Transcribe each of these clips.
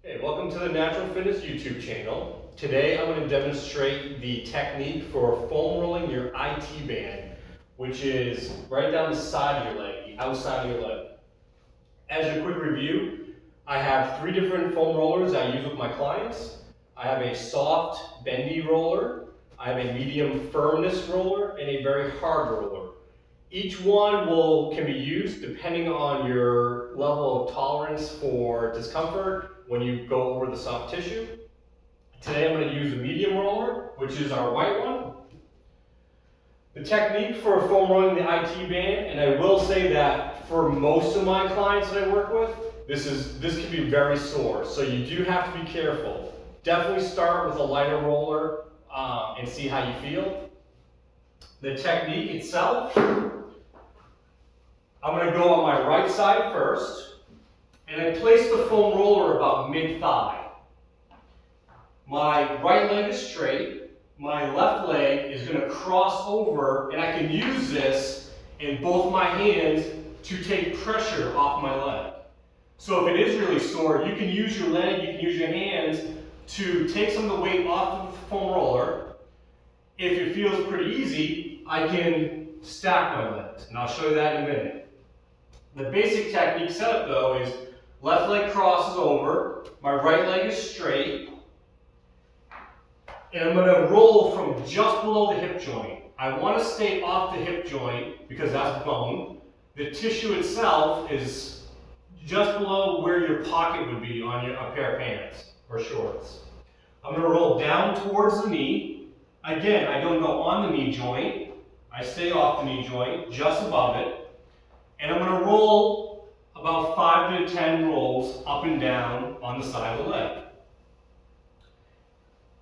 Hey, welcome to the Natural Fitness YouTube channel. Today I'm going to demonstrate the technique for foam rolling your IT band, which is right down the side of your leg, the outside of your leg. As a quick review, I have 3 different foam rollers I use with my clients. I have a soft, bendy roller, I have a medium firmness roller, and a very hard roller. Each one can be used depending on your level of tolerance for discomfort when you go over the soft tissue. Today I'm going to use a medium roller, which is our white one. The technique for foam rolling the IT band, and I will say that for most of my clients that I work with, this can be very sore, so you do have to be careful. Definitely start with a lighter roller and see how you feel. The technique itself, I'm going to go on my right side first, and I place the foam roller about mid-thigh. My right leg is straight, my left leg is going to cross over, and I can use this in both my hands to take pressure off my leg. So if it is really sore, you can use your leg, you can use your hands to take some of the weight off of the foam roller. If it feels pretty easy, I can stack my legs, and I'll show you that in a minute. The basic technique setup though is left leg crosses over, my right leg is straight, and I'm going to roll from just below the hip joint. I want to stay off the hip joint because that's bone. The tissue itself is just below where your pocket would be on a pair of pants or shorts. I'm going to roll down towards the knee. Again, I don't go on the knee joint. I stay off the knee joint, just above it. And I'm going to roll about 5 to 10 rolls up and down on the side of the leg.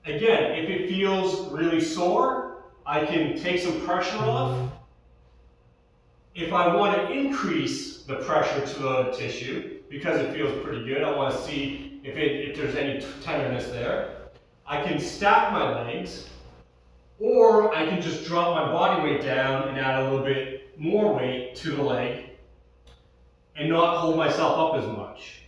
Again, if it feels really sore, I can take some pressure off. If I want to increase the pressure to the tissue, because it feels pretty good, I want to see if there's any tenderness there, I can stack my legs, or I can just drop my body weight down and add a little bit more weight to the leg and not hold myself up as much.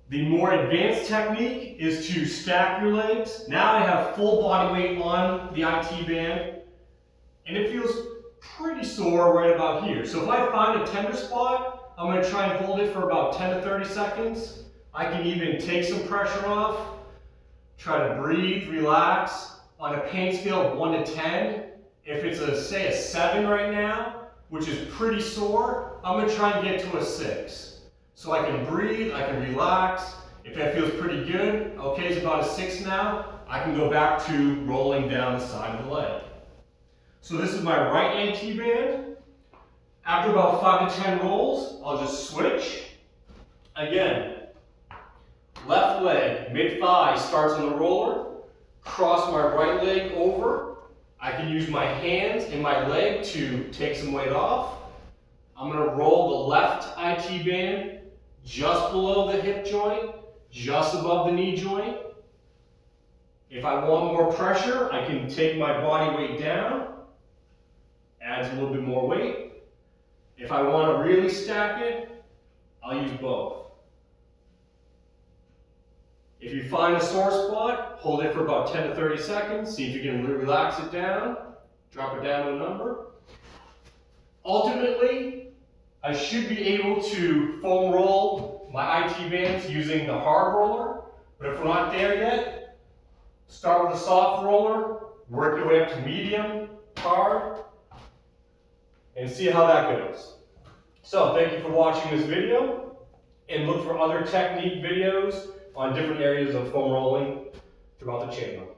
The more advanced technique is to stack your legs. Now I have full body weight on the IT band, and it feels pretty sore right about here. So if I find a tender spot, I'm going to try and hold it for about 10 to 30 seconds. I can even take some pressure off, try to breathe, relax. On a pain scale of 1 to 10, if it's say a 7 right now, which is pretty sore, I'm going to try and get to a 6. So I can breathe, I can relax. If that feels pretty good, okay, it's about a 6 now, I can go back to rolling down the side of the leg. So this is my right IT band. After about 5 to 10 rolls, I'll just switch. Again, left leg, mid-thigh starts on the roller, cross my right leg over. I can use my hands and my leg to take some weight off. I'm going to roll the left IT band just below the hip joint, just above the knee joint. If I want more pressure, I can take my body weight down, adds a little bit more weight. If I want to really stack it, I'll use both. If you find a sore spot, hold it for about 10 to 30 seconds, see if you can relax it down, drop it down to a number. Ultimately, I should be able to foam roll my IT bands using the hard roller, but if we're not there yet, start with a soft roller, work your way up to medium, hard, and see how that goes. So thank you for watching this video, and look for other technique videos on different areas of foam rolling throughout the channel.